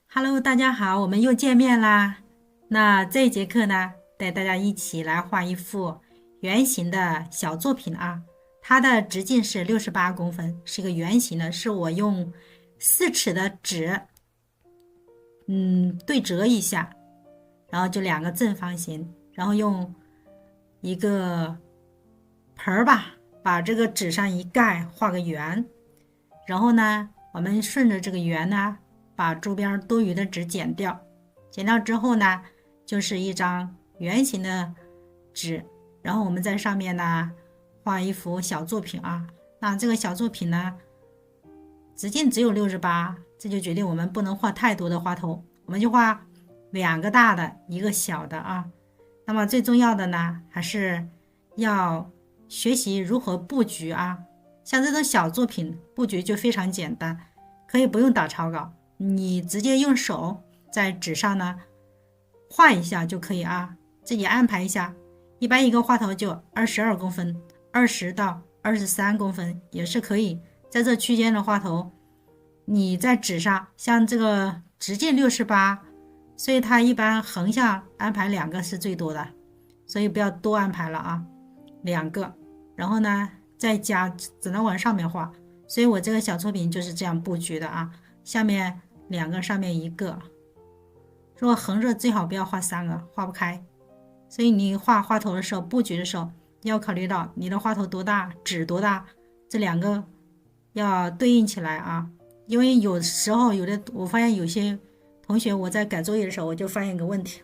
Hello，大家好，我们又见面啦。那这一节课呢，带大家一起来画一幅圆形的小作品啊。它的直径是68公分，是一个圆形的，是我用4尺的纸，对折一下，然后就两个正方形，然后用一个盆儿吧，把这个纸上一盖，画个圆。然后呢，我们顺着这个圆呢，把周边多余的纸剪掉，剪掉之后呢，就是一张圆形的纸，然后我们在上面呢画一幅小作品啊。那这个小作品呢，直径只有68，这就决定我们不能画太多的花头，我们就画2个大的，一个小的啊。那么最重要的呢，还是要学习如何布局啊。像这种小作品布局就非常简单，可以不用打草稿，你直接用手在纸上呢画一下就可以啊，自己安排一下。一般一个花头就22公分，20到23公分也是可以。在这区间的花头，你在纸上，像这个直径68，所以它一般横向安排2个是最多的，所以不要多安排了啊，2个。然后呢，再加只能往上面画，所以我这个小作品就是这样布局的啊，下面2个，上面1个。如果横着最好不要画3个，画不开。所以你画花头的时候，布局的时候要考虑到你的花头多大，纸多大，这2个要对应起来啊。因为有时候我发现有些同学，我在改作业的时候，我就发现一个问题，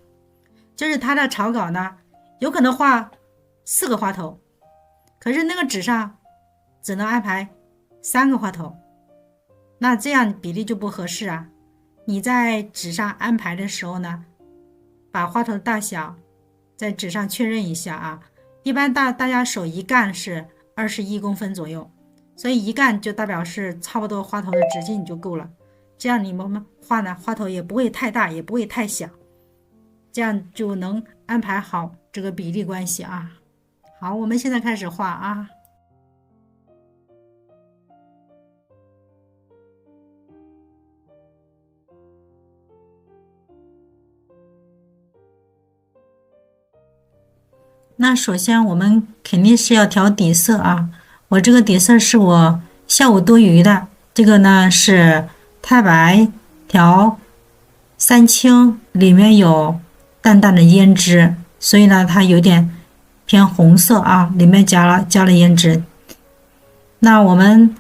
就是他的草稿呢，有可能画4个花头，可是那个纸上只能安排3个花头，那这样比例就不合适啊。你在纸上安排的时候呢，把花头的大小在纸上确认一下啊。一般大家手一干是21公分左右，所以一干就代表是差不多花头的直径就够了。这样你们画呢，花头也不会太大，也不会太小，这样就能安排好这个比例关系啊。好，我们现在开始画啊。那首先我们肯定是要调底色啊。我这个底色是我下午多余的，这个呢是太白调3青，里面有淡淡的胭脂，所以呢它有点偏红色啊，里面加了胭脂。那我们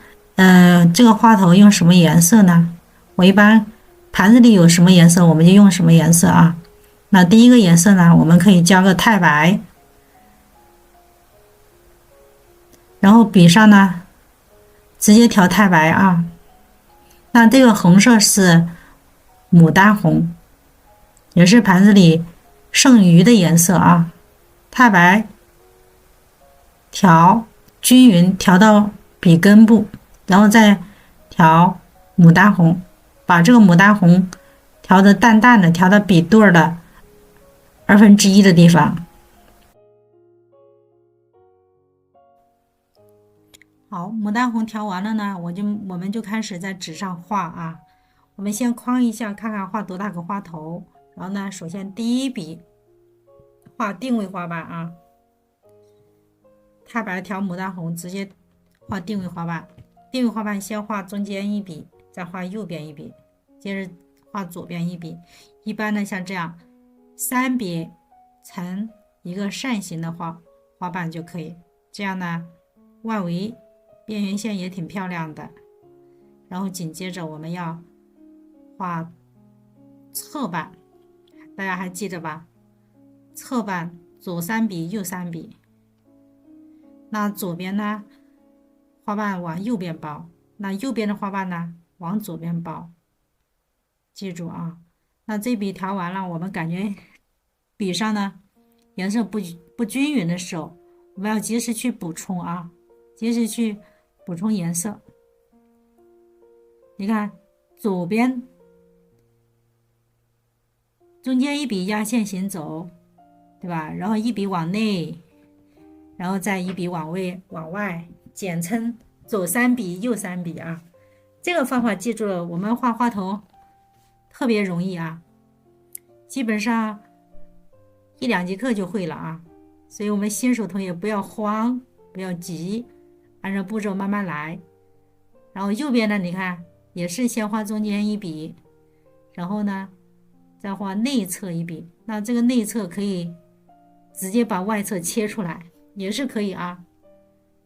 这个花头用什么颜色呢？我一般盘子里有什么颜色我们就用什么颜色啊。那第一个颜色呢，我们可以加个太白，然后笔上呢直接调太白啊。那这个红色是牡丹红，也是盘子里剩余的颜色啊。太白调均匀，调到笔根部，然后再调牡丹红，把这个牡丹红调的淡淡的，调到笔对的1/2的地方。好，牡丹红调完了呢，我们就开始在纸上画啊。我们先框一下，看看画多大个花头。然后呢，首先第一笔画定位花瓣啊，太白调牡丹红，直接画定位花瓣。定位花瓣先画中间1笔，再画右边1笔，接着画左边1笔。一般呢，像这样3笔成一个扇形的花瓣就可以。这样呢，外围边缘线也挺漂亮的。然后紧接着我们要画侧瓣，大家还记得吧？侧瓣左3笔，右3笔。那左边呢，花瓣往右边包，那右边的花瓣呢，往左边包。记住啊。那这笔调完了，我们感觉笔上呢颜色不均匀的时候，我们要及时去补充啊，及时去补充颜色。你看左边中间1笔压线行走，对吧？然后1笔往内，然后再1笔往外，简称左3笔右3笔啊。这个方法记住了，我们画花头特别容易啊，基本上1-2节课就会了啊。所以我们新手同学不要慌，不要急，按照步骤慢慢来。然后右边呢，你看也是先画中间一笔，然后呢再画内侧一笔。那这个内侧可以直接把外侧切出来，也是可以啊。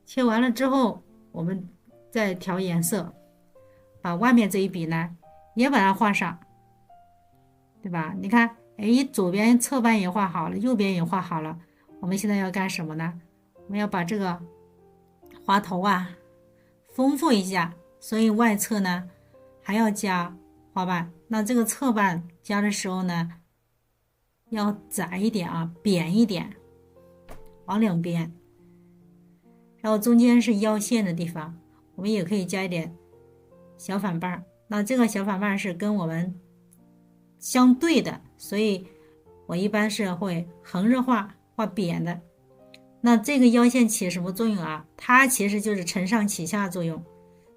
切完了之后，我们再调颜色，把外面这一笔呢也把它画上，对吧？你看，哎，左边侧半也画好了，右边也画好了。我们现在要干什么呢？我们要把这个花头啊丰富一下，所以外侧呢还要加花瓣。那这个侧瓣加的时候呢，要窄一点啊，扁一点，往两边。然后中间是腰线的地方，我们也可以加一点小反瓣。那这个小反瓣是跟我们相对的，所以我一般是会横着画，画扁的。那这个腰线起什么作用啊？它其实就是承上启下作用。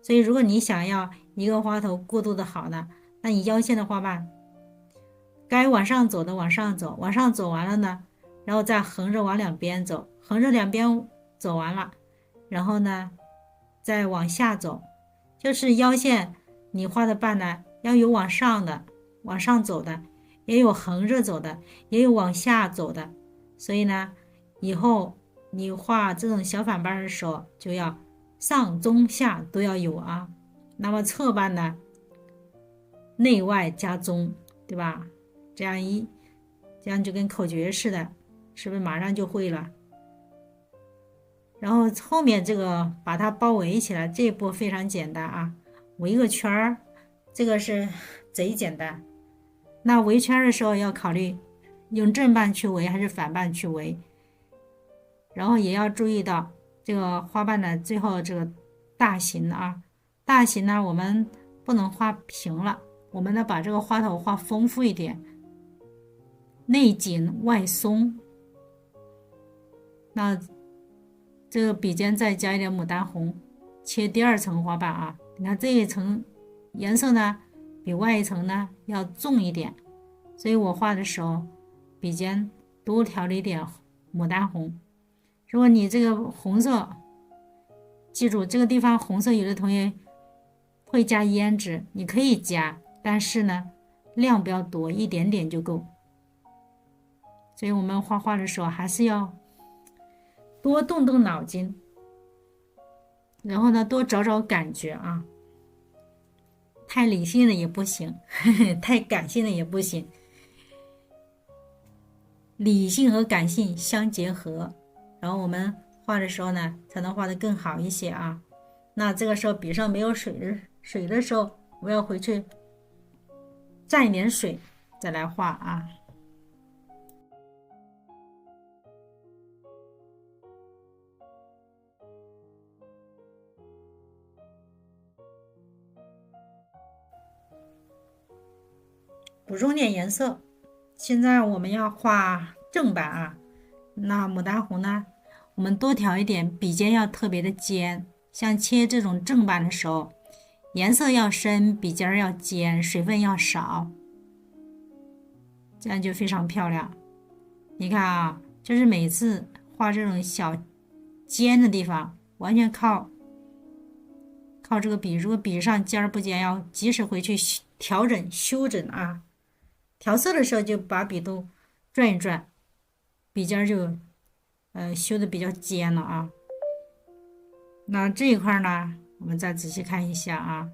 所以如果你想要一个花头过渡的好呢，那你腰线的花瓣该往上走的往上走，往上走完了呢，然后再横着往两边走，横着两边走完了，然后呢再往下走。就是腰线你画的瓣呢，要有往上的，往上走的，也有横着走的，也有往下走的。所以呢，以后你画这种小反瓣的时候，就要上中下都要有啊。那么侧瓣呢，内外加中，对吧？这样就跟口诀似的，是不是马上就会了？然后后面这个把它包围起来，这一步非常简单啊，围个圈儿，这个是贼简单。那围圈的时候要考虑用正瓣去围还是反瓣去围，然后也要注意到这个花瓣的最后这个大形啊，大形呢我们不能画平了，我们呢把这个花头画丰富一点，内紧外松。那这个笔尖再加一点牡丹红，切第二层花瓣啊。你看这一层颜色呢比外一层呢要重一点，所以我画的时候笔尖多调了一点牡丹红。如果你这个红色，记住这个地方红色有的同学会加胭脂，你可以加，但是呢量不要多，一点点就够。所以我们画画的时候还是要多动动脑筋，然后呢多找找感觉啊，太理性的也不行，太感性的也不行，理性和感性相结合，然后我们画的时候呢才能画得更好一些啊。那这个时候笔上没有水的时候，我们要回去蘸一点水再来画啊。补充点颜色，现在我们要画正版啊。那牡丹红呢，我们多调一点，笔尖要特别的尖。像切这种正版的时候，颜色要深，笔尖要尖，水分要少，这样就非常漂亮。你看啊，就是每次画这种小尖的地方，完全靠这个笔。如果笔上尖不尖，要及时回去调整修整啊。调色的时候就把笔都转一转，笔尖就修的比较尖了啊。那这一块呢，我们再仔细看一下啊，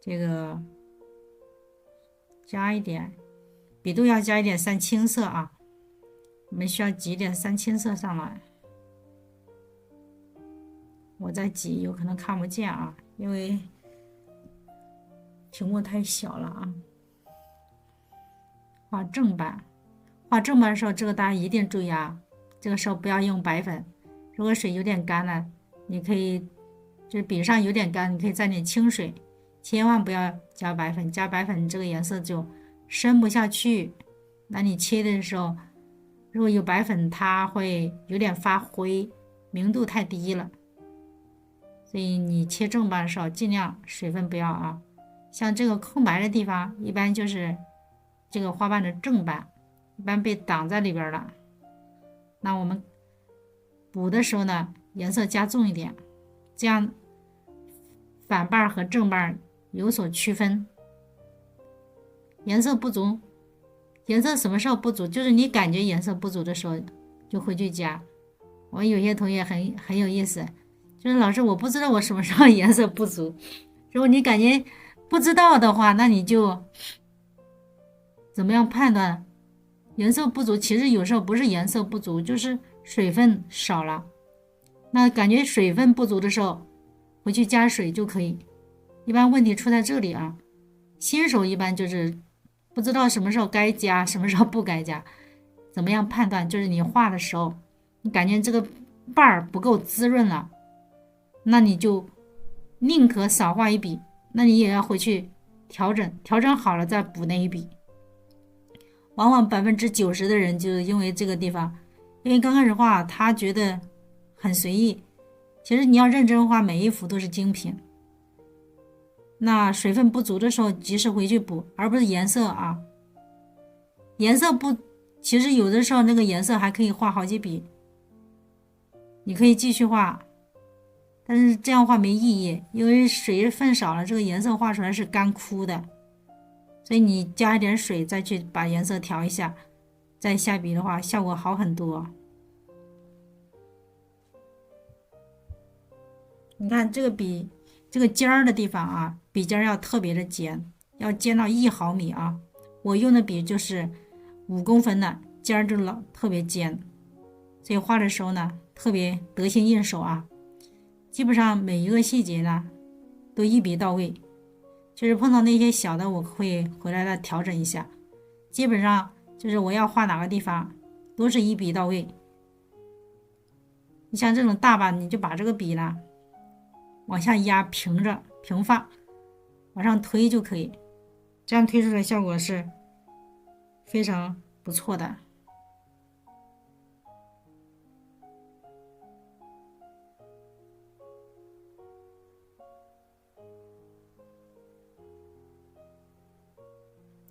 这个加一点笔肚，要加一点三青色啊，我们需要挤一点三青色上来。我在挤，有可能看不见啊，因为屏幕太小了啊。画正版，画正版的时候，这个大家一定注意啊，这个时候不要用白粉。如果水有点干了，你可以就是笔上有点干，你可以蘸点清水，千万不要加白粉。加白粉这个颜色就深不下去。那你切的时候，如果有白粉，它会有点发灰，明度太低了。所以你切正版的时候，尽量水分不要啊，像这个空白的地方，一般就是这个花瓣的正瓣，一般被挡在里边了。那我们补的时候呢，颜色加重一点，这样反瓣和正瓣有所区分。颜色不足，颜色什么时候不足？就是你感觉颜色不足的时候，就回去加。我有些同学很有意思，就是老师我不知道我什么时候颜色不足。如果你感觉不知道的话，那你就怎么样判断颜色不足？其实有时候不是颜色不足，就是水分少了。那感觉水分不足的时候，回去加水就可以。一般问题出在这里啊，新手一般就是不知道什么时候该加，什么时候不该加。怎么样判断？就是你画的时候，你感觉这个瓣儿不够滋润了，那你就宁可少画一笔，那你也要回去调整，调整好了再补那一笔。往往90%的人就是因为这个地方，因为刚开始画他觉得很随意，其实你要认真画，每一幅都是精品。那水分不足的时候及时回去补，而不是颜色啊。颜色不，其实有的时候那个颜色还可以画好几笔，你可以继续画，但是这样画没意义，因为水分少了，这个颜色画出来是干枯的。所以你加一点水，再去把颜色调一下，再下笔的话，效果好很多。你看这个笔，这个尖儿的地方啊，笔尖要特别的尖，要尖到1毫米啊。我用的笔就是5公分的，尖儿就特别尖，所以画的时候呢，特别得心应手啊。基本上每一个细节呢，都一笔到位。就是碰到那些小的，我会回来再调整一下。基本上就是我要画哪个地方，都是一笔到位。你像这种大吧，你就把这个笔呢往下压，平着平放，往上推就可以。这样推出来效果是非常不错的。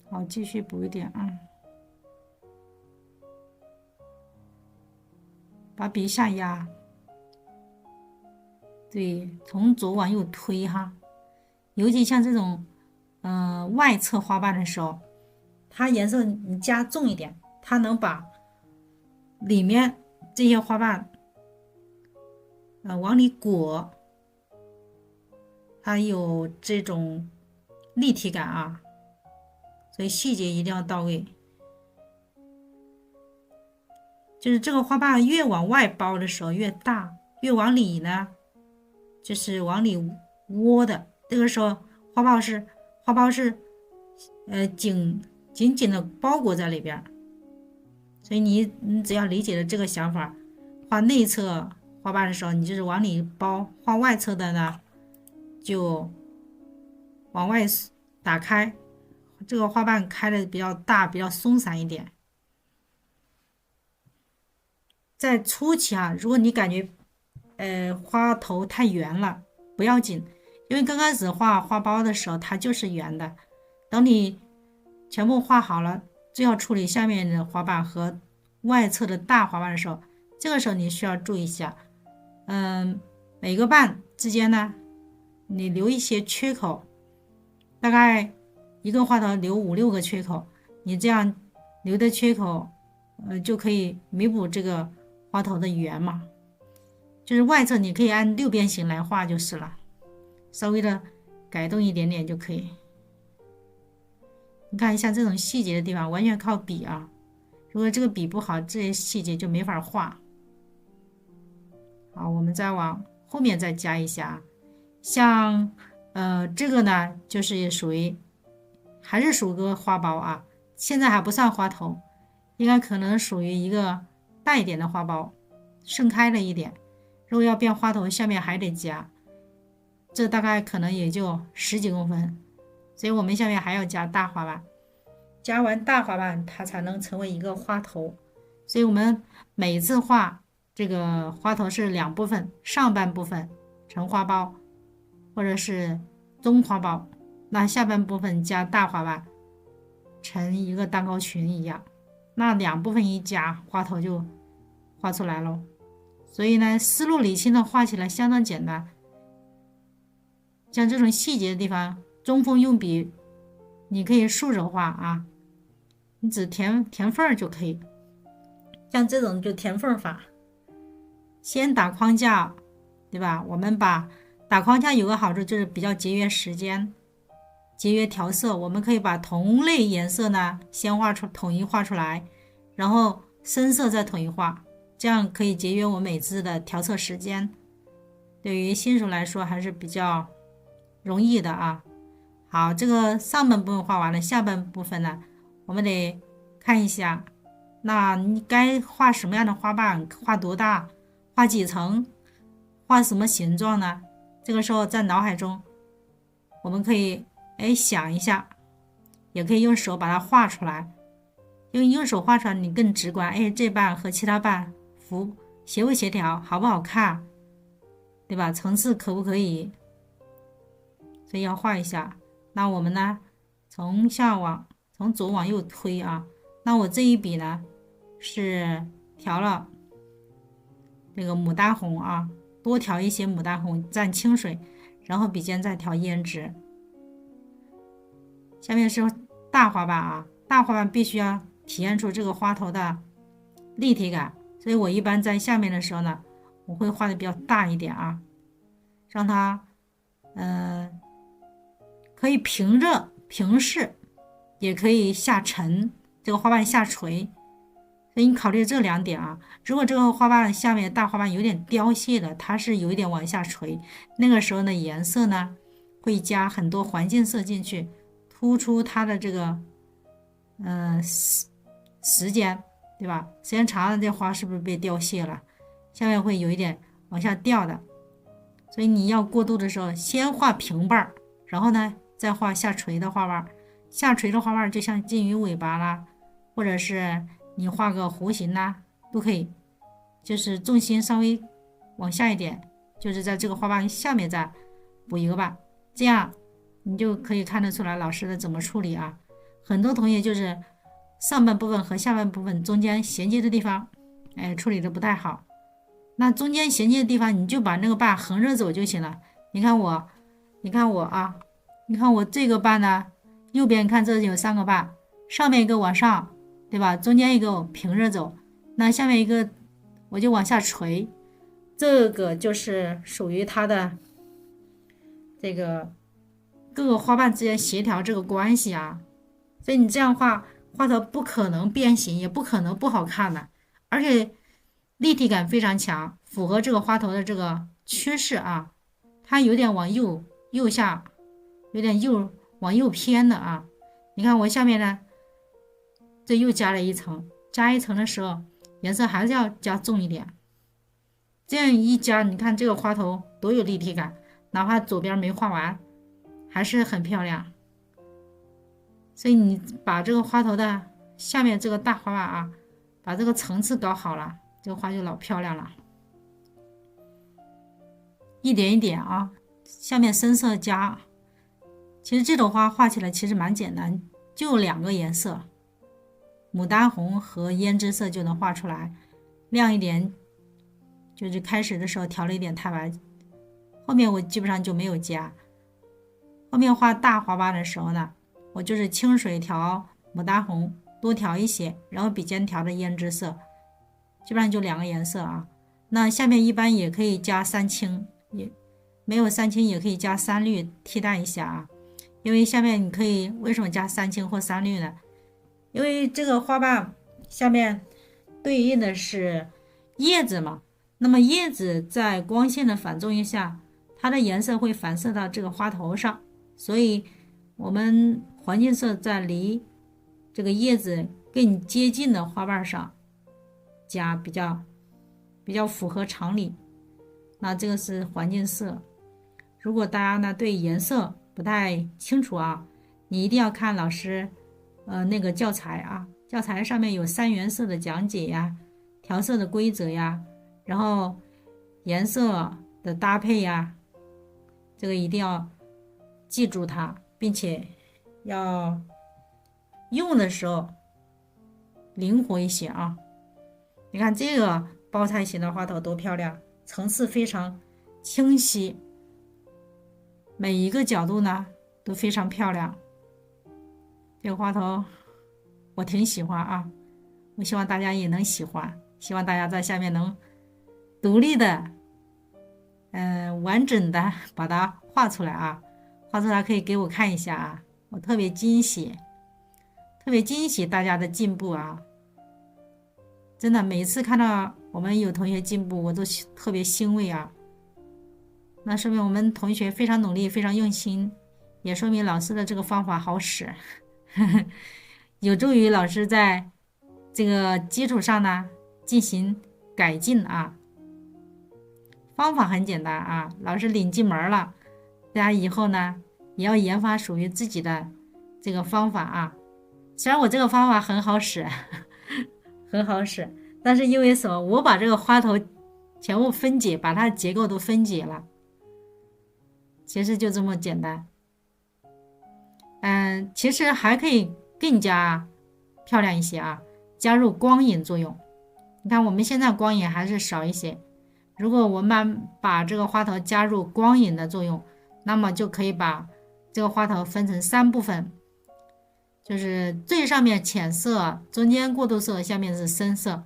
好，继续补一点啊，把笔下压，对，从左往右推哈。尤其像这种外侧花瓣的时候，它颜色你加重一点，它能把里面这些花瓣往里裹，它有这种立体感啊。所以细节一定要到位，就是这个花瓣越往外包的时候越大，越往里呢就是往里窝的，这个时候花苞是紧紧的包裹在里边。所以你只要理解了这个想法，画内侧花瓣的时候你就是往里包，画外侧的呢就往外打开，这个花瓣开的比较大，比较松散一点。在初期啊，如果你感觉花头太圆了，不要紧，因为刚开始画花苞的时候它就是圆的。等你全部画好了，最后处理下面的花瓣和外侧的大花瓣的时候，这个时候你需要注意一下，每个瓣之间呢，你留一些缺口，大概一个花头留5、6个缺口，你这样留的缺口，就可以弥补这个花头的圆嘛。就是外侧你可以按6边形来画就是了，稍微的改动一点点就可以。你看一下这种细节的地方，完全靠笔啊。如果这个笔不好，这些细节就没法画。好，我们再往后面再加一下，像这个呢，就是属于还是属个花苞啊，现在还不算花头，应该可能属于一个大一点的花苞，盛开了一点。如果要变花头，下面还得加，这大概可能也就10几公分，所以我们下面还要加大花瓣，加完大花瓣它才能成为一个花头。所以我们每次画这个花头是2部分，上半部分成花苞或者是中花苞，那下半部分加大花瓣，成一个蛋糕群一样，那两部分一加，花头就画出来了。所以呢，思路理清的画起来相当简单。像这种细节的地方，中锋用笔，你可以竖着画啊，你只填缝就可以。像这种就填缝法，先打框架，对吧？我们打框架有个好处就是比较节约时间，节约调色。我们可以把同类颜色呢先统一画出来，然后深色再统一画，这样可以节约我每次的调色时间。对于新手来说还是比较容易的啊。好，这个上半部分画完了，下半部分呢，我们得看一下，那你该画什么样的花瓣，画多大，画几层，画什么形状呢？这个时候在脑海中，我们可以想一下，也可以用手把它画出来。用手画出来你更直观，这瓣和其他瓣协不协调，好不好看，对吧？层次可不可以？所以要画一下。那我们呢，从左往右推啊。那我这一笔呢是调了这个牡丹红啊，多调一些牡丹红蘸清水，然后笔尖再调胭脂。下面是大花瓣啊，大花瓣必须要体现出这个花头的立体感，所以我一般在下面的时候呢，我会画的比较大一点啊，让它可以平视，也可以下沉，这个花瓣下垂。所以你考虑这两点啊。如果这个花瓣下面大花瓣有点凋谢了，它是有一点往下垂，那个时候呢，颜色呢会加很多环境色进去，突出它的这个时间，对吧？时间长了，这花是不是被凋谢了？下面会有一点往下掉的。所以你要过渡的时候，先画平瓣，然后呢再画下垂的花瓣。下垂的花瓣就像金鱼尾巴啦，或者是你画个弧形啦，都可以。就是重心稍微往下一点，就是在这个花瓣下面再补一个瓣，这样你就可以看得出来老师的怎么处理啊。很多同学就是上半部分和下半部分中间衔接的地方，处理的不太好。那中间衔接的地方，你就把那个瓣横着走就行了。你看我啊，你看我这个瓣呢，右边看这有3个瓣，上面一个往上，对吧？中间一个我平着走，那下面一个我就往下垂，这个就是属于它的这个各个花瓣之间协调这个关系啊。所以你这样画的不可能变形，也不可能不好看的，而且立体感非常强，符合这个花头的这个趋势啊。它有点往右下，有点往右偏的啊。你看我下面呢，这又加了一层，加一层的时候颜色还是要加重一点，这样一加，你看这个花头多有立体感，哪怕左边没画完还是很漂亮。所以你把这个花头的下面这个大花瓣啊，把这个层次搞好了，这个花就老漂亮了。一点一点啊，下面深色加。其实这朵花画起来其实蛮简单，就2个颜色，牡丹红和胭脂色就能画出来。亮一点，就是开始的时候调了一点太白，后面我基本上就没有加。后面画大花瓣的时候呢，我就是清水调牡丹红，多调一些，然后笔尖调的胭脂色，基本上就2个颜色啊。那下面一般也可以加3青，也没有3青也可以加3绿替代一下啊。因为下面你可以为什么加3青或3绿呢？因为这个花瓣下面对应的是叶子嘛，那么叶子在光线的反作用下，它的颜色会反射到这个花头上，所以我们环境色在离这个叶子更接近的花瓣上加，比较符合常理。那这个是环境色。如果大家呢对颜色不太清楚啊，你一定要看老师那个教材啊，教材上面有3原色的讲解呀，调色的规则呀，然后颜色的搭配呀，这个一定要记住它，并且要用的时候灵活一些啊。你看这个包菜型的花头多漂亮，层次非常清晰，每一个角度呢都非常漂亮。这个花头我挺喜欢啊，我希望大家也能喜欢，希望大家在下面能独立的完整的把它画出来啊，画出来可以给我看一下啊，我特别惊喜大家的进步啊，真的每次看到我们有同学进步我都特别欣慰啊，那说明我们同学非常努力非常用心，也说明老师的这个方法好使有助于老师在这个基础上呢进行改进啊。方法很简单啊，老师领进门了，大家以后呢也要研发属于自己的这个方法啊。虽然我这个方法很好使很好使，但是因为什么，我把这个花头全部分解，把它的结构都分解了，其实就这么简单。其实还可以更加漂亮一些啊，加入光影作用。你看我们现在光影还是少一些，如果我们把这个花头加入光影的作用，那么就可以把这个花头分成3部分，就是最上面浅色，中间过渡色，下面是深色，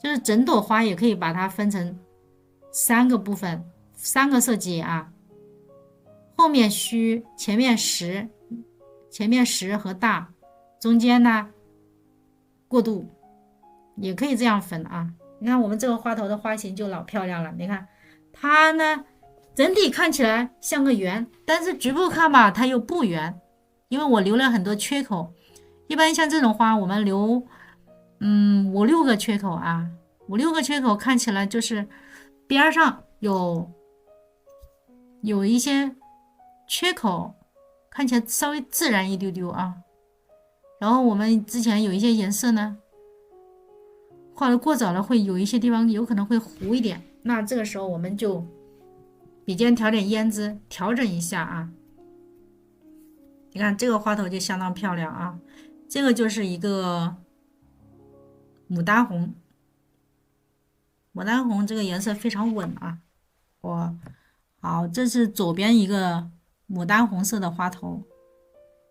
就是整朵花也可以把它分成3个部分，3个色阶啊，后面虚，前面实和大，中间呢过渡，也可以这样分啊。你看我们这个花头的花型就老漂亮了，你看它呢整体看起来像个圆，但是局部看吧它又不圆，因为我留了很多缺口。一般像这种花我们留5-6个缺口啊，5-6个缺口看起来就是边上有一些缺口，看起来稍微自然一丢丢啊。然后我们之前有一些颜色呢画的过早了，会有一些地方有可能会糊一点，那这个时候我们就笔尖调点胭脂调整一下啊。你看这个花头就相当漂亮啊，这个就是一个牡丹红，这个颜色非常稳啊。好，这是左边一个牡丹红色的花头，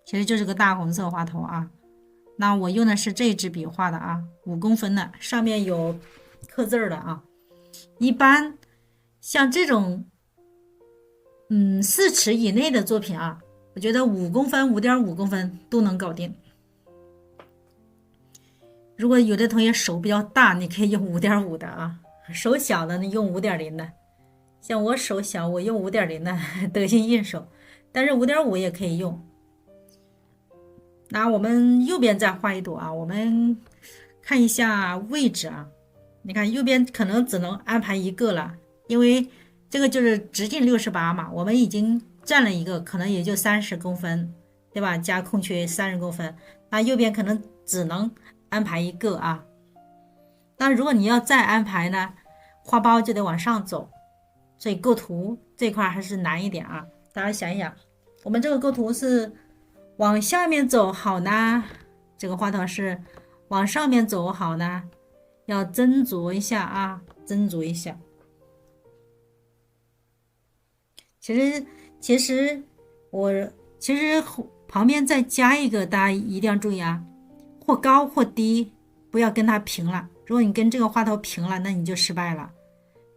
其实就是个大红色花头啊。那我用的是这支笔画的啊，5公分的，上面有刻字的啊。一般像这种4尺以内的作品啊，我觉得5公分、5.5公分都能搞定。如果有的同学手比较大，你可以用5.5的啊，手小的你用5.0的。像我手小，我用5.0的得心应手，但是5.5也可以用。那我们右边再画一朵啊，我们看一下位置啊。你看右边可能只能安排一个了，因为这个就是直径68嘛，我们已经占了一个，可能也就30公分，对吧？加空缺30公分，那右边可能只能安排一个啊。但如果你要再安排呢，花苞就得往上走，所以构图这块还是难一点啊。大家想一想，我们这个构图是往下面走好呢，这个花头是往上面走好呢，要斟酌一下啊，斟酌一下。其实旁边再加一个，大家一定要注意啊，或高或低，不要跟它平了。如果你跟这个花头平了，那你就失败了。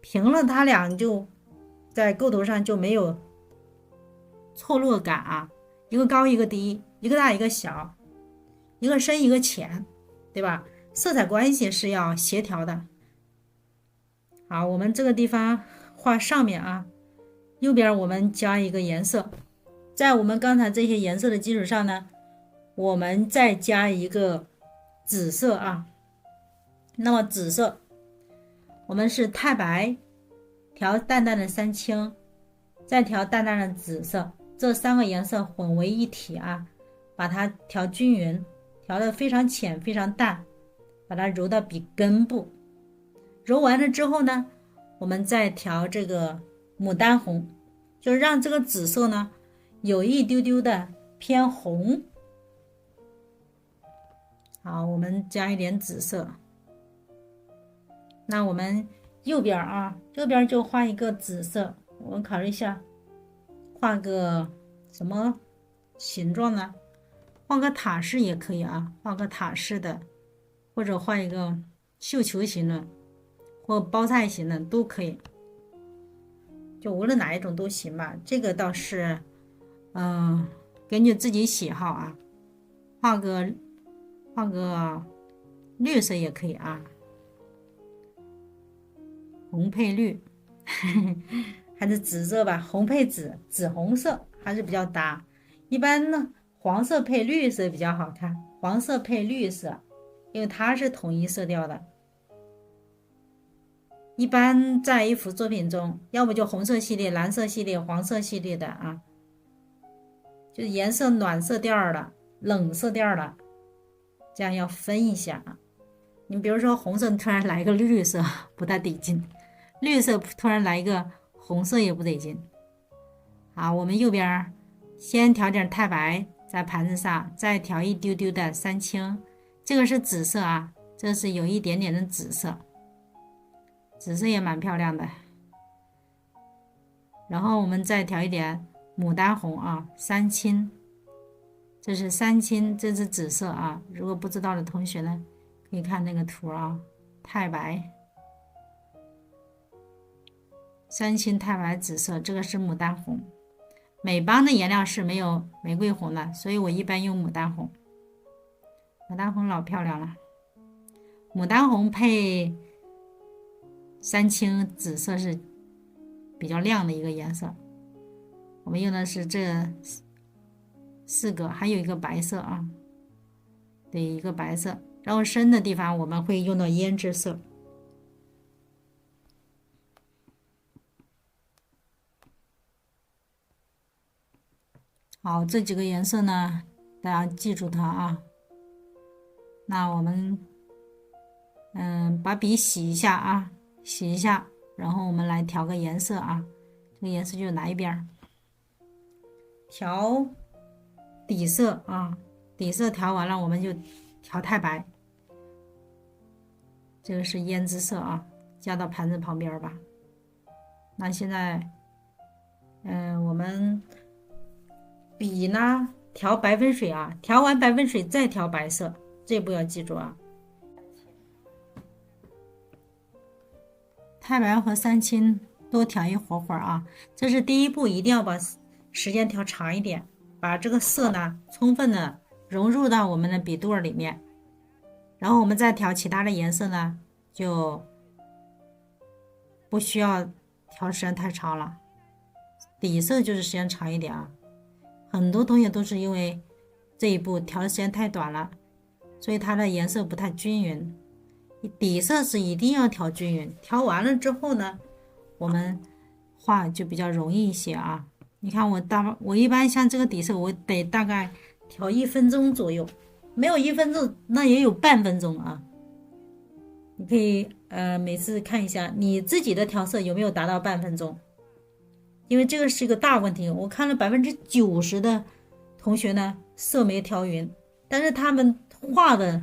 平了它俩就在构图上就没有错落感啊。一个高一个低，一个大一个小，一个深一个浅，对吧？色彩关系是要协调的。好，我们这个地方画上面啊，右边我们加一个颜色，在我们刚才这些颜色的基础上呢，我们再加一个紫色啊。那么紫色我们是太白，调淡淡的三青，再调淡淡的紫色，这3个颜色混为一体啊，把它调均匀，调得非常浅非常淡，把它揉到笔根部。揉完了之后呢，我们再调这个牡丹红，就让这个紫色呢有一丢丢的偏红。好，我们加一点紫色。那我们右边啊，右边就画一个紫色。我们考虑一下，画个什么形状呢？画个塔式也可以啊，画个塔式的，或者画一个绣球形的，或包菜形的都可以。就无论哪一种都行吧。这个倒是，根据自己喜好啊，画个绿色也可以啊，红配绿，还是紫色吧，红配紫，紫红色还是比较搭。一般呢，黄色配绿色比较好看，黄色配绿色，因为它是统一色调的。一般在一幅作品中，要不就红色系列、蓝色系列、黄色系列的啊，就是颜色暖色调的、冷色调的，这样要分一下啊。你比如说红色突然来一个绿色，不太得劲；绿色突然来一个红色也不得劲。好，我们右边先调点太白在盘子上，再调一丢丢的三青，这个是紫色啊，这是有一点点的紫色，紫色也蛮漂亮的。然后我们再调一点牡丹红啊，三青，这是三青，这是紫色啊。如果不知道的同学呢，可以看那个图啊，太白、三青、太白、紫色，这个是牡丹红。美邦的颜料是没有玫瑰红的，所以我一般用牡丹红。牡丹红老漂亮了，牡丹红配三青紫色是比较亮的一个颜色。我们用的是这四个，还有一个白色啊，对，一个白色。然后深的地方我们会用到胭脂色。好，这几个颜色呢，大家记住它啊。那我们把笔洗一下啊，洗一下，然后我们来调个颜色啊。这个颜色就拿一边调底色啊，底色调完了，我们就调太白。这个是胭脂色啊，加到盘子旁边吧。那现在，我们笔呢调白分水啊，调完白分水再调白色，这步要记住啊。太白和三青多调一会儿啊，这是第一步，一定要把时间调长一点，把这个色呢充分的融入到我们的笔肚里面。然后我们再调其他的颜色呢，就不需要调时间太长了。底色就是时间长一点啊。很多同学都是因为这一步调的时间太短了，所以它的颜色不太均匀。底色是一定要调均匀，调完了之后呢，我们画就比较容易一些啊。你看我一般像这个底色，我得大概调1分钟左右，没有1分钟那也有半分钟啊。你可以每次看一下你自己的调色有没有达到半分钟，因为这个是一个大问题。我看了90%的同学呢色没调匀，但是他们画的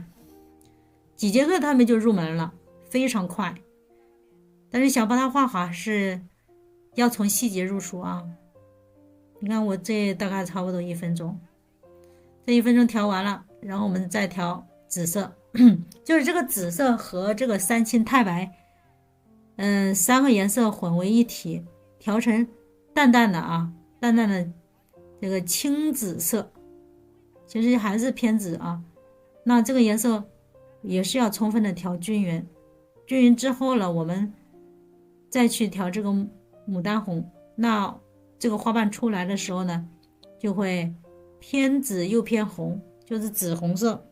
几节课他们就入门了，非常快。但是想把它画好是要从细节入手啊。你看我这大概差不多1分钟，这1分钟调完了，然后我们再调紫色，就是这个紫色和这个三青太白3个颜色混为一体，调成淡淡的啊，淡淡的这个青紫色，其实还是偏紫啊。那这个颜色也是要充分的调均匀，均匀之后了，我们再去调这个牡丹红，那这个花瓣出来的时候呢，就会偏紫又偏红，就是紫红色，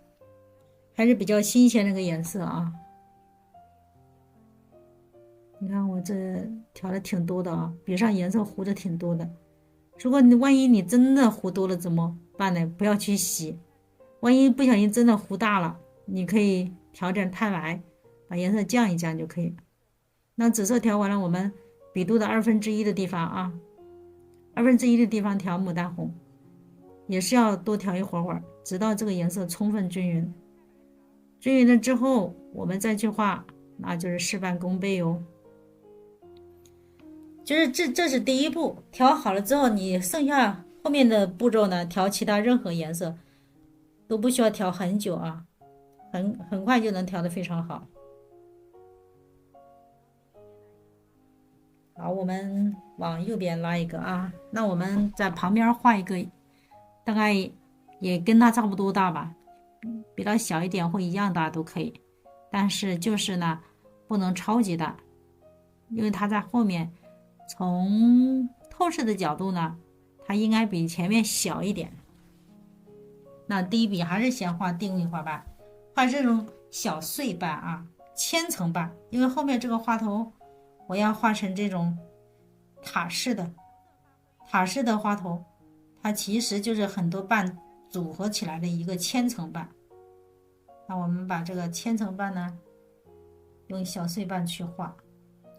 还是比较新鲜那个颜色啊。你看我这调的挺多的啊，笔上颜色糊的挺多的。如果万一你真的糊多了怎么办呢？不要去洗，万一不小心真的糊大了，你可以调点太白，把颜色降一降就可以。那紫色调完了，我们笔肚的1/2的地方啊，1/2的地方调牡丹红，也是要多调一会儿，直到这个颜色充分均匀。均匀了之后，我们再去画，那就是事半功倍哦。就是这是第一步，调好了之后，你剩下后面的步骤呢，调其他任何颜色都不需要调很久啊，很快就能调得非常好。好，我们往右边拉一个啊，那我们在旁边画一个，大概也跟它差不多大吧，比它小一点或一样大都可以，但是就是呢，不能超级大，因为它在后面，从透视的角度呢，它应该比前面小一点。那第一笔还是先画定位花瓣，画这种小碎瓣啊，千层瓣，因为后面这个花头我要画成这种塔式的花头，它其实就是很多瓣组合起来的一个千层瓣。那我们把这个千层瓣呢，用小碎瓣去画，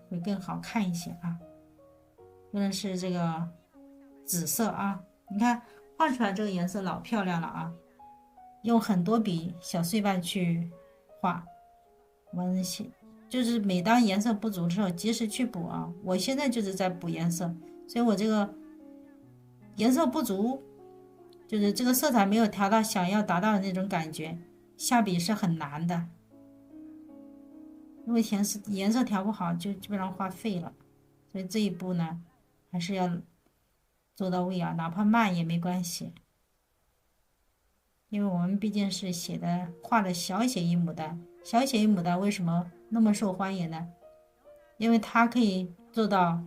会更好看一些啊。用的是这个紫色啊，你看画出来这个颜色老漂亮了啊。用很多笔小碎瓣去画，我们就是每当颜色不足的时候及时去补啊。我现在就是在补颜色，所以我这个颜色不足，就是这个色彩没有调到想要达到的那种感觉，下笔是很难的。因为颜色调不好，就基本上画废了。所以这一步呢，还是要做到位啊，哪怕慢也没关系。因为我们毕竟是画的小写意牡丹，小写意牡丹为什么那么受欢迎呢？因为它可以做到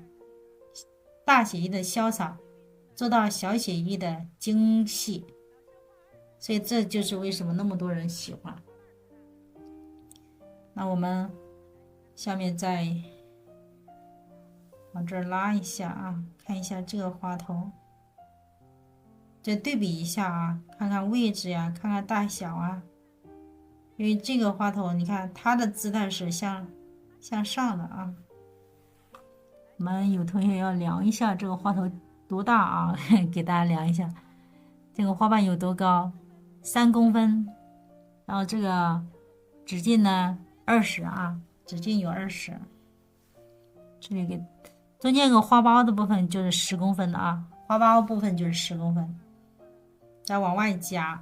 大写意的潇洒，做到小写意的精细，所以这就是为什么那么多人喜欢。那我们下面再往这儿拉一下啊，看一下这个花头。再对比一下啊，看看位置呀，看看大小啊。因为这个花头，你看它的姿态是向上的啊。我们有同学要量一下这个花头多大啊？给大家量一下，这个花瓣有多高？3公分。然后这个直径呢，20啊，直径有20。这里中间有个花苞的部分就是10公分的啊，花苞部分就是10公分。再往外加，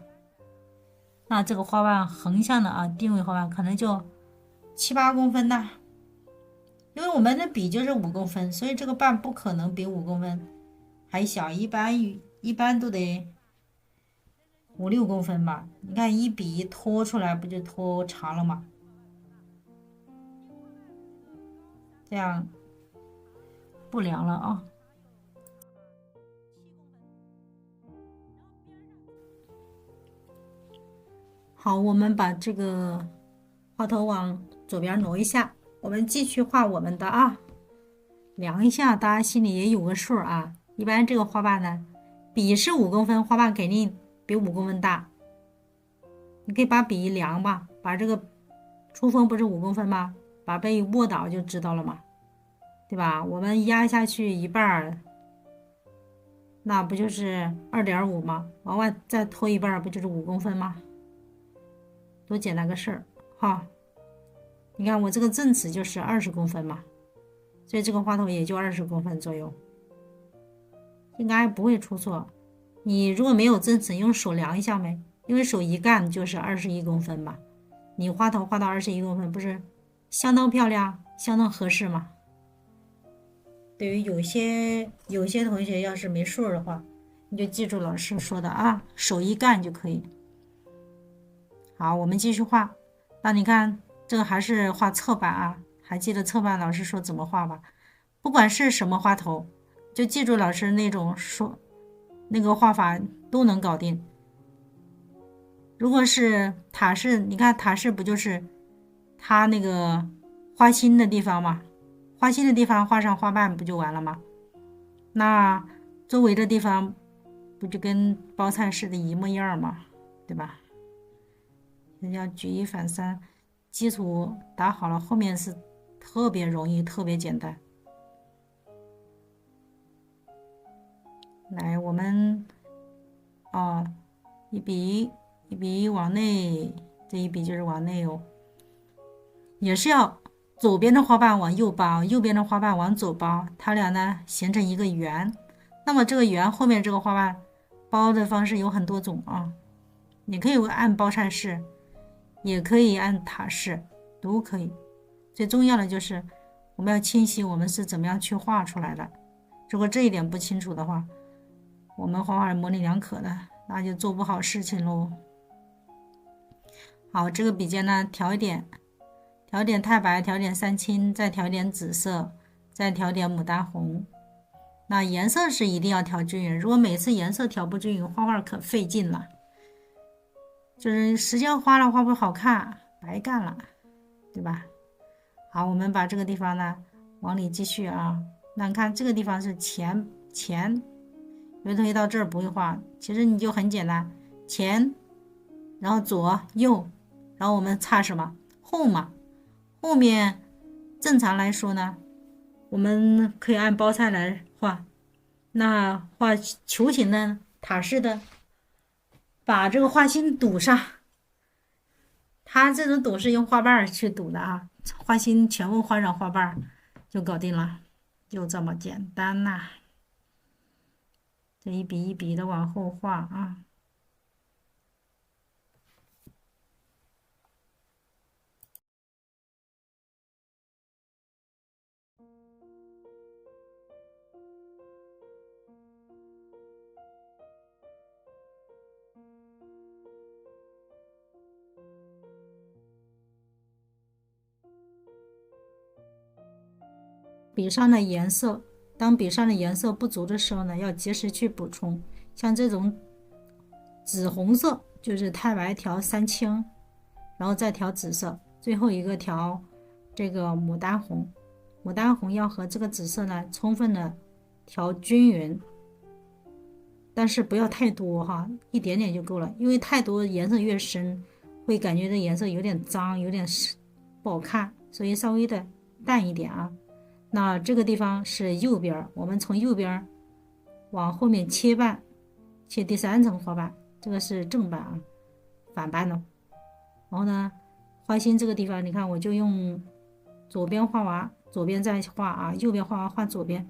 那这个花瓣横向的啊，定位花瓣可能就7、8公分的，因为我们的笔就是5公分，所以这个瓣不可能比5公分还小，一般都得5、6公分吧。你看一笔一拖出来，不就拖长了吗？这样不量了啊。好，我们把这个花头往左边挪一下，我们继续画我们的啊。量一下，大家心里也有个数啊。一般这个花瓣呢，笔是5公分，花瓣肯定比5公分大。你可以把笔一量吧，把这个出锋不是5公分吗？把笔一握倒就知道了嘛，对吧？我们压下去一半儿，那不就是2.5吗？往外再拖一半儿，不就是5公分吗？多简单个事儿哈！你看我这个正尺就是20公分嘛，所以这个花头也就20公分左右，应该不会出错。你如果没有正尺，用手量一下没？因为手一干就是21公分嘛，你花头画到21公分，不是相当漂亮、相当合适吗？对于有些同学要是没数的话，你就记住老师说的啊，手一干就可以。好，我们继续画。那你看这个还是画侧瓣啊，还记得侧瓣老师说怎么画吧？不管是什么花头，就记住老师那种那个画法都能搞定。如果是塔式，你看塔式不就是它那个花心的地方吗？花心的地方画上花瓣不就完了吗？那周围的地方不就跟包菜似的一模一样吗？对吧？要举一反三，基础打好了，后面是特别容易，特别简单。来，我们哦，一笔一笔往内，这一笔就是往内哦，也是要左边的花瓣往右包，右边的花瓣往左包，它俩呢形成一个圆。那么这个圆后面这个花瓣包的方式有很多种啊，你可以按包菜式，也可以按塔式，都可以。最重要的就是我们要清晰我们是怎么样去画出来的。如果这一点不清楚的话，我们画画模棱两可的，那就做不好事情喽。好，这个笔尖呢调一点，调点太白，调点三青，再调点紫色，再调点牡丹红。那颜色是一定要调均匀，如果每次颜色调不均匀，画画可费劲了，就是时间花了画不好看，白干了，对吧？好，我们把这个地方呢往里继续啊。那你看这个地方是前，有的同学到这儿不会画，其实你就很简单，前，然后左右，然后我们擦什么后嘛？后面正常来说呢，我们可以按包菜来画。那画球形的、塔式的，把这个画心堵上。它这种堵是用花瓣去堵的啊，画心全部画上花瓣就搞定了，就这么简单呐。这一笔一笔的往后画啊。笔上的颜色，当笔上的颜色不足的时候呢，要及时去补充。像这种紫红色，就是太白调三青，然后再调紫色，最后一个调这个牡丹红。牡丹红要和这个紫色呢充分的调均匀，但是不要太多哈，一点点就够了，因为太多颜色越深，会感觉这颜色有点脏，有点不好看，所以稍微的淡一点啊。那这个地方是右边，我们从右边往后面切半，切第三层花瓣，这个是正瓣啊，反瓣呢。然后呢，花心这个地方，你看我就用左边画完，左边再画啊，右边画完画左边。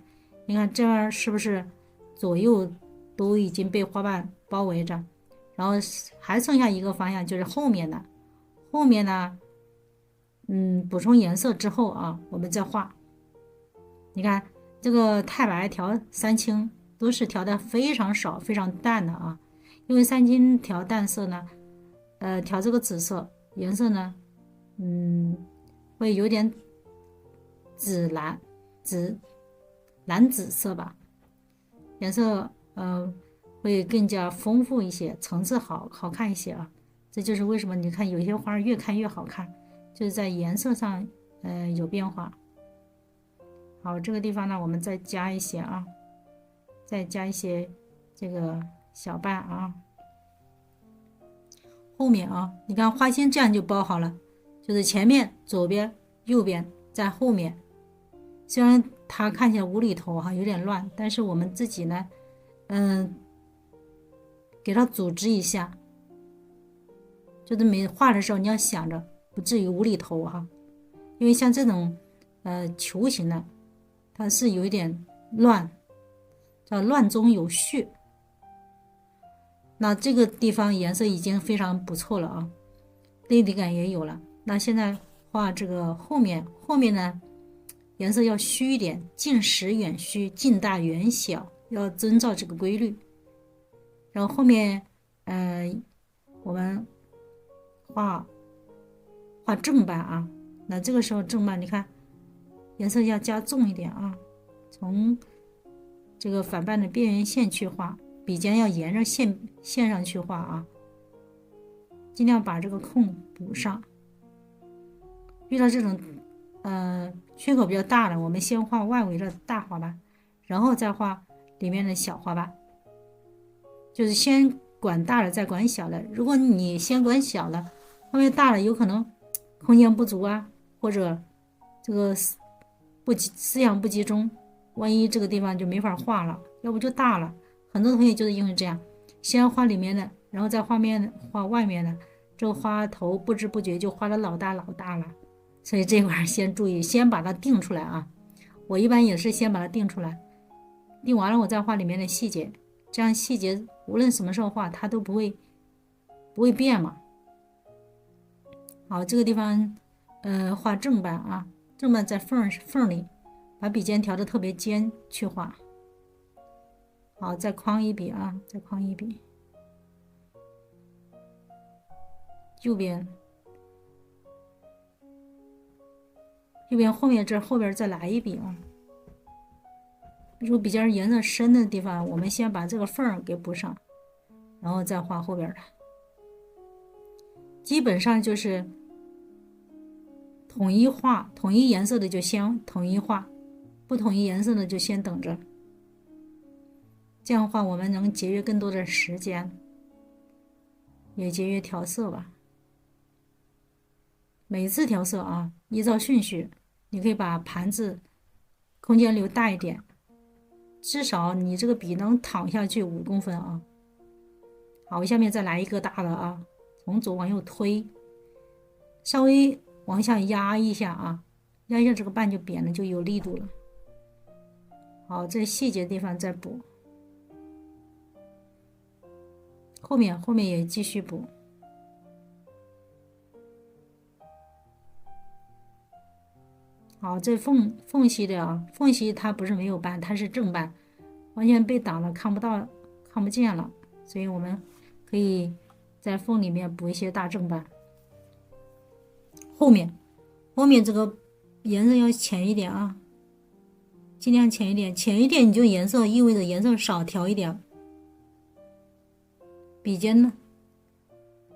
你看这样是不是左右都已经被花瓣包围着？然后还剩下一个方向，就是后面的。后面呢，补充颜色之后啊，我们再画。你看这个太白调三青都是调的非常少、非常淡的啊，因为三青调淡色呢，调这个紫色颜色呢，会有点紫蓝、蓝紫色吧，颜色会更加丰富一些，层次好看一些啊。这就是为什么你看有些花越看越好看，就是在颜色上有变化。好，这个地方呢，我们再加一些啊，再加一些这个小瓣啊。后面啊，你看花心这样就包好了，就是前面、左边、右边，在后面。虽然它看起来无厘头哈，有点乱，但是我们自己呢，给它组织一下，就是每画的时候你要想着不至于无厘头哈，因为像这种球形的。它是有一点乱，叫乱中有序。那这个地方颜色已经非常不错了啊，立体感也有了。那现在画这个后面呢，颜色要虚一点，近实远虚，近大远小，要遵照这个规律。然后后面，我们画正瓣啊。那这个时候正瓣，你看。颜色要加重一点啊，从这个反瓣的边缘线去画，笔尖要沿着线上去画啊，尽量把这个空补上。遇到这种缺口比较大的，我们先画外围的大花瓣，然后再画里面的小花瓣，就是先管大的再管小的。如果你先管小的，后面大的有可能空间不足啊，或者这个思想不集中，万一这个地方就没法画了，要不就大了。很多同学就是因为这样，先画里面的，然后再画外面的，这个花头不知不觉就画的老大老大了。所以这块先注意，先把它定出来啊。我一般也是先把它定出来，定完了我再画里面的细节，这样细节无论什么时候画它都不会变嘛。好，这个地方画正半啊，正半在缝里，把笔尖调的特别尖去画。好，再框一笔啊，再框一笔。右边后面再来一笔啊。如果笔尖颜色深的地方，我们先把这个缝给补上，然后再画后边的。基本上就是统一画，统一颜色的就先统一画，不统一颜色的就先等着。这样的话我们能节约更多的时间，也节约调色吧。每次调色啊，依照顺序，你可以把盘子空间留大一点，至少你这个笔能躺下去5公分啊。好，下面再来一个大的啊，从左往右推，稍微往下压一下啊，压一下这个瓣就扁了，就有力度了。好，这细节地方再补，后面也继续补。好，这缝隙的啊，缝隙它不是没有斑，它是正斑，完全被挡了，看不见了，所以我们可以在缝里面补一些大正斑。后面这个颜色要浅一点啊，尽量浅一点，浅一点你就颜色意味着颜色少调一点。笔尖呢，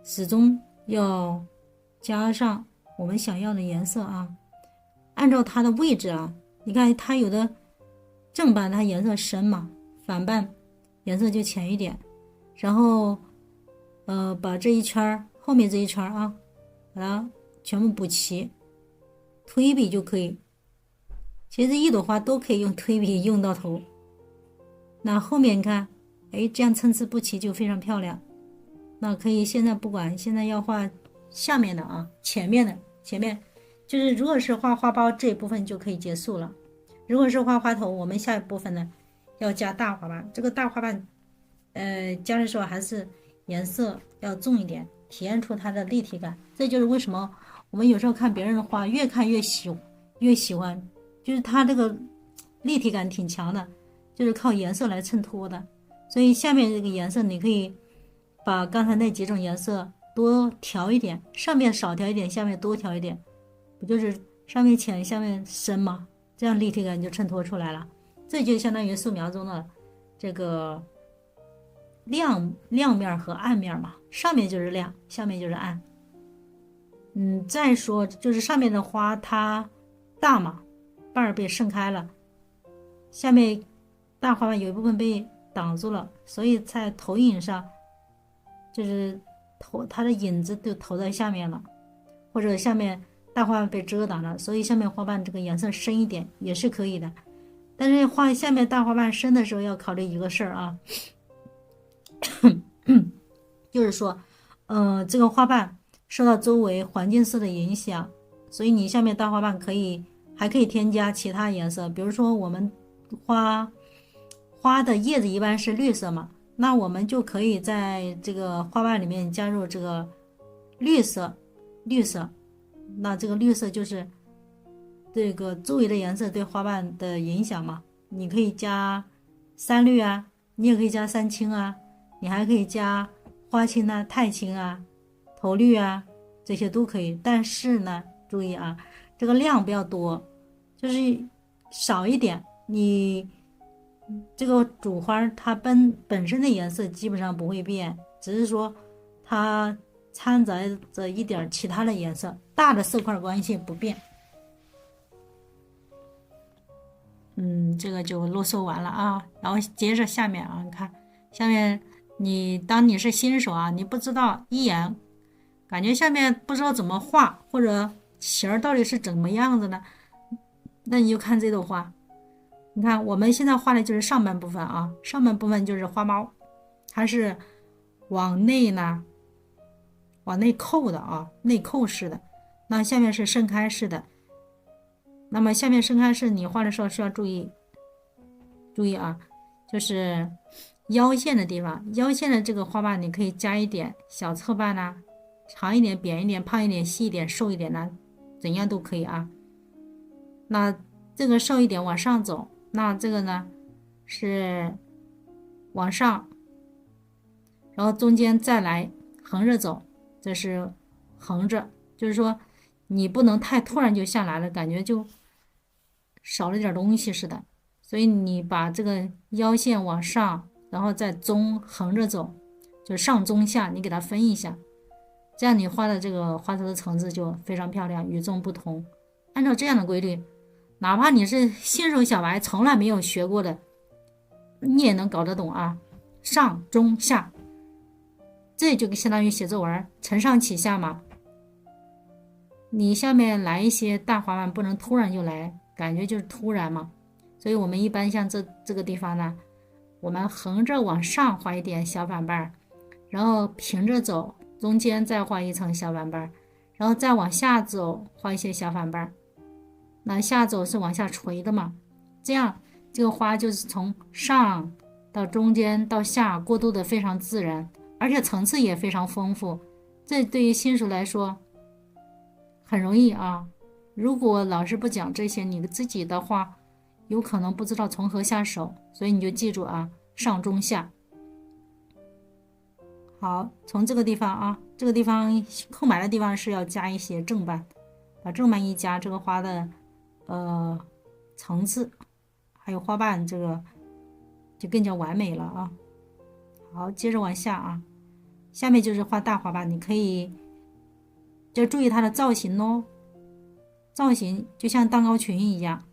始终要加上我们想要的颜色啊。按照它的位置啊，你看它有的正斑它颜色深嘛，反斑颜色就浅一点，然后把这一圈后面这一圈啊，把它全部补齐，推笔就可以。其实一朵花都可以用推笔用到头。那后面你看，哎，这样参差不齐就非常漂亮。那可以现在不管，现在要画下面的啊，前面就是如果是画花苞这一部分就可以结束了。如果是画花头，我们下一部分呢要加大花瓣。这个大花瓣加的时候还是颜色要重一点，体现出它的立体感。这就是为什么我们有时候看别人的画越看越喜欢，就是它这个立体感挺强的，就是靠颜色来衬托的。所以下面这个颜色你可以把刚才那几种颜色多调一点，上面少调一点，下面多调一点，不就是上面浅下面深吗？这样立体感就衬托出来了。这就相当于素描中的这个亮面和暗面嘛，上面就是亮，下面就是暗。再说就是上面的花它大嘛，瓣儿被盛开了，下面大花瓣有一部分被挡住了，所以在投影上就是它的影子就投在下面了，或者下面大花瓣被遮挡了，所以下面花瓣这个颜色深一点也是可以的。但是画下面大花瓣深的时候要考虑一个事儿啊，就是说这个花瓣受到周围环境色的影响，所以你下面大花瓣还可以添加其他颜色。比如说我们花的叶子一般是绿色嘛，那我们就可以在这个花瓣里面加入这个绿色，那这个绿色就是这个周围的颜色对花瓣的影响嘛。你可以加3绿啊，你也可以加3青啊，你还可以加花青啊、太青啊、头绿啊，这些都可以。但是呢，注意啊，这个量不要多，就是少一点。你这个主花它本身的颜色基本上不会变，只是说它掺杂着一点其他的颜色，大的色块关系不变。这个就啰嗦完了啊，然后接着下面啊，你看下面当你是新手啊，你不知道一眼感觉下面不知道怎么画，或者形儿到底是怎么样子呢？那你就看这朵花，你看我们现在画的就是上半部分啊，上半部分就是花苞，它是往内呢，往内扣的啊，内扣式的。那下面是盛开式的。那么下面盛开式你画的时候需要注意啊，就是腰线的地方，腰线的这个花瓣你可以加一点小侧瓣啦，长一点、扁一点、胖一点、细一点、瘦一点呢，怎样都可以啊。那这个瘦一点往上走，那这个呢是往上，然后中间再来横着走，这是横着，就是说你不能太突然就下来了，感觉就少了点东西似的。所以你把这个腰线往上，然后再横着走，就上中下，你给它分一下，这样你画的这个花头的层次就非常漂亮，与众不同。按照这样的规律，哪怕你是新手小白，从来没有学过的，你也能搞得懂啊。上中下，这就相当于写作文承上启下嘛。你下面来一些大花瓣，不能突然就来，感觉就是突然嘛。所以我们一般像这个地方呢，我们横着往上画一点小反瓣，然后平着走，中间再画一层小反瓣，然后再往下走画一些小反瓣。那下走是往下垂的嘛，这样这个花就是从上到中间到下过渡的非常自然，而且层次也非常丰富。这对于新手来说很容易啊。如果老师不讲这些，你自己的话有可能不知道从何下手，所以你就记住啊，上中下。好，从这个地方啊，这个地方空白的地方是要加一些正瓣，把正瓣一加，这个花的层次还有花瓣这个就更加完美了啊。好，接着往下啊，下面就是画大花瓣，你可以就注意它的造型哦，造型就像蛋糕裙一样。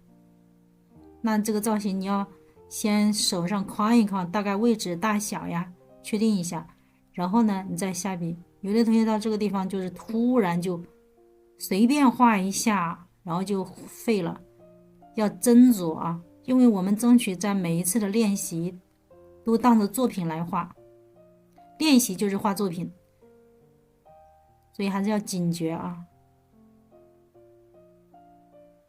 那这个造型你要先手上框一框，大概位置大小呀确定一下，然后呢你再下笔。有的同学到这个地方就是突然就随便画一下，然后就废了，要斟酌啊，因为我们争取在每一次的练习都当着作品来画，练习就是画作品，所以还是要警觉啊。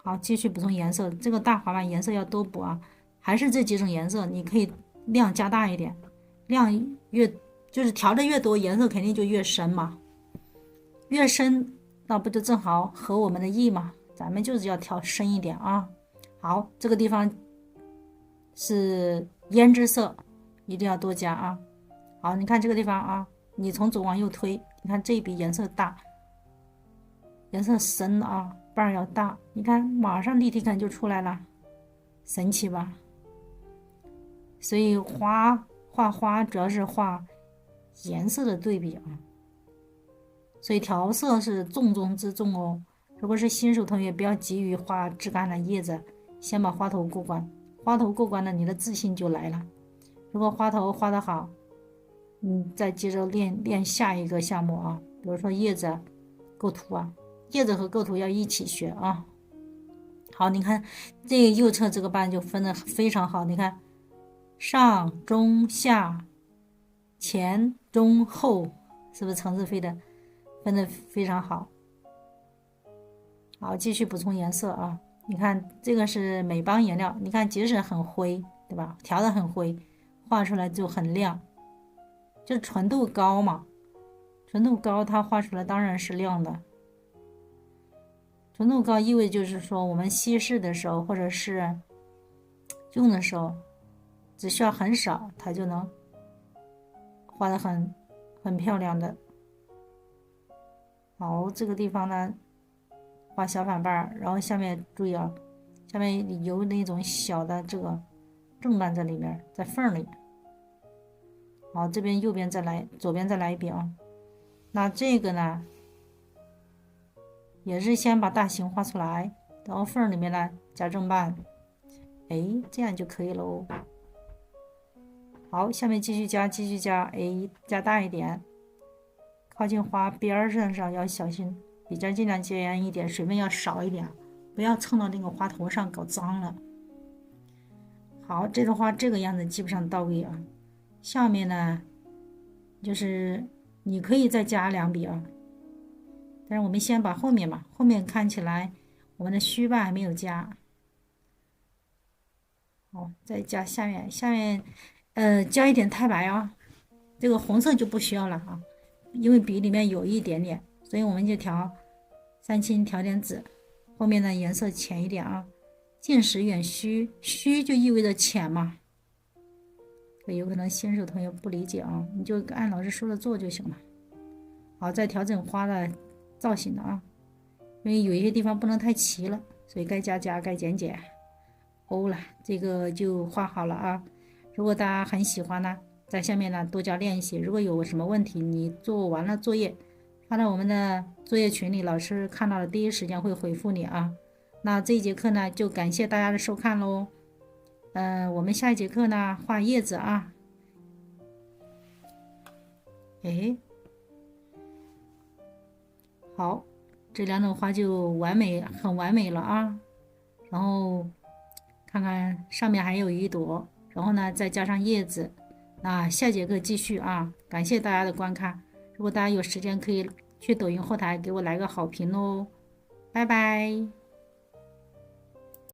好，继续补充颜色，这个大花瓣颜色要多补啊，还是这几种颜色，你可以量加大一点，量就是调的越多，颜色肯定就越深嘛，越深那不就正好合我们的意嘛，咱们就是要调深一点啊。好，这个地方是胭脂色，一定要多加啊。好，你看这个地方啊，你从左往右推，你看这一笔颜色大，颜色深啊，瓣儿要大，你看马上立体感就出来了，神奇吧？所以画花主要是画颜色的对比啊，所以调色是重中之重哦。如果是新手同学，不要急于画枝干的叶子，先把花头过关，花头过关了，你的自信就来了。如果花头画得好，再接着练下一个项目啊，比如说叶子构图啊，叶子和构图要一起学啊。好，你看这个右侧这个瓣就分得非常好，你看上中下前中后，是不是层次分得非常好？好，继续补充颜色啊，你看这个是美邦颜料，你看即使很灰，对吧？调得很灰，画出来就很亮，就纯度高嘛，纯度高它画出来当然是亮的。纯度高意味就是说我们稀释的时候或者是用的时候只需要很少，它就能画得很漂亮的。好，这个地方呢画小反瓣，然后下面注意啊，下面有那种小的这个正瓣在里面，在缝里。好，这边右边再来，左边再来一遍啊。那这个呢也是先把大形画出来，然后缝里面呢加正瓣，哎，这样就可以了哦。好，下面继续加，哎，加大一点，靠近花边上要小心，笔尖尽量尖一点，水分要少一点，不要蹭到那个花头上搞脏了。好，这个花这个样子基本上到位啊。下面呢就是你可以再加2笔啊，但是我们先把后面嘛，后面看起来我们的虚吧还没有加，好，再加下面加一点太白啊，这个红色就不需要了啊，因为笔里面有一点点，所以我们就调3清，调点紫，后面的颜色浅一点啊。近实远虚，虚就意味着浅嘛，所以有可能新手同学不理解啊，你就按老师说的做就行了。好，再调整花的造型了啊，因为有一些地方不能太齐了，所以该加加，该减减。欧了，这个就画好了啊。如果大家很喜欢呢，在下面呢多加练习。如果有什么问题，你做完了作业发到我们的作业群里，老师看到了第一时间会回复你啊。那这一节课呢，就感谢大家的收看喽。我们下一节课呢画叶子啊。哎，好，这2种花就完美，很完美了啊。然后看看上面还有一朵，然后呢再加上叶子。那下节课继续啊！感谢大家的观看。如果大家有时间，可以去抖音后台给我来个好评哦。拜拜。